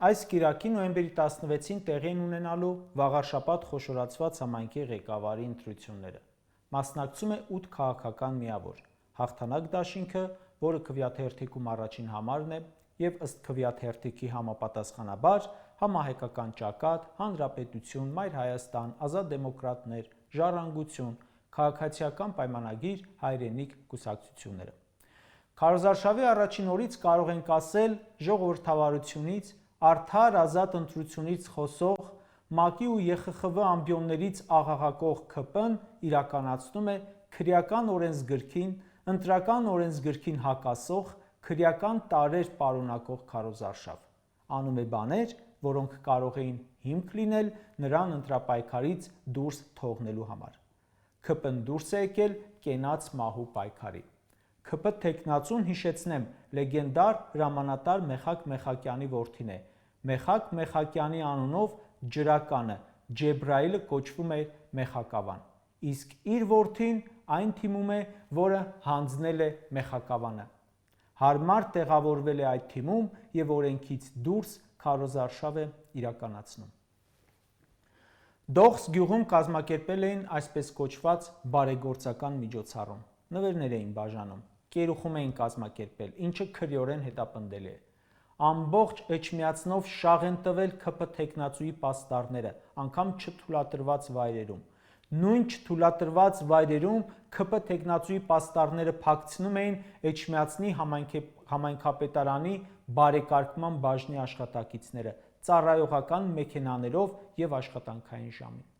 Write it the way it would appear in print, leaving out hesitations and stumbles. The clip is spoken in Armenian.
Այս կիրակի նոյեմբերի 16-ին տեղի են ունենալու վաղարշաբաթ խոշորացված համայնքի ղեկավարի ընտրությունները։ Մասնակցում է 8 քաղաքական միավոր։ Հաղթանակ դաշինքը, որը քվեաթերթիկում առաջին համարն է, եւ ըստ քվեաթերթիկի համապատասխանաբար Համահայկական ճակատ, Հանրապետություն, Մայր Հայաստան, Ազատ դեմոկրատներ, Ժառանգություն, Քաղաքացիական պայմանագիր, Հայրենիք կուսակցությունները։ Քարոզարշավի առաջին օրից կարող ենք ասել ժողովրդավարությունից, արդար ազատ ընտրությունից խոսող ՄԱԿ-ի ու ԵԽԽՎ ամբիոններից աղաղակող ՔՊ-ն իրականացնում է քրեական օրենսգրքին, ընտրական օրենսգրքին հակասող, քրեական տարրեր պարունակող քարոզարշավ։ Անում է բաներ, որոնք կարող էին հիմք լինել նրան ընտրապայքարից դուրս թողնելու համար։ ՔՊ-ն դուրս է եկել կենաց մահու պայքարի։ ՔՊ թեկնածուն, հիշեցնեմ, լեգենդար հրամանատար Մեխակ Մեխակյանի որդին է։ Մեխակ Մեխակյանի անունով ջրականը Ջեբրայիլը կոչվում է Մեխակավան, իսկ իր որդին այն թիմում է, որը հանձնել է Մեխակավանը։ Հարմար տեղավորվել է այդ թիմում եւ օրենքից դուրս քարոզարշավ է իրականացնում։ Դողս գյուղում կազմակերպել էին այսպես կոչված բարեգործական միջոցառում։ Նվերներ էին բաժանում, կերուխում էին կազմակերպել, ինչը քրեորեն հետապնդելի է։ Ամբողջ Էջմիածնով շաղ են տվել ՔՊ թեկնածուի պաստառները, անգամ չթույլատրված վայրերում։ Նույն չթույլատրված վայրերում ՔՊ թեկնածուի պաստառները փակցնում էին Էջմիածնի համայնքապետարանի բարեկարգման բաժնի աշխատակիցները ծառայողական մեքենաներով եւ աշխատանքային ժամին։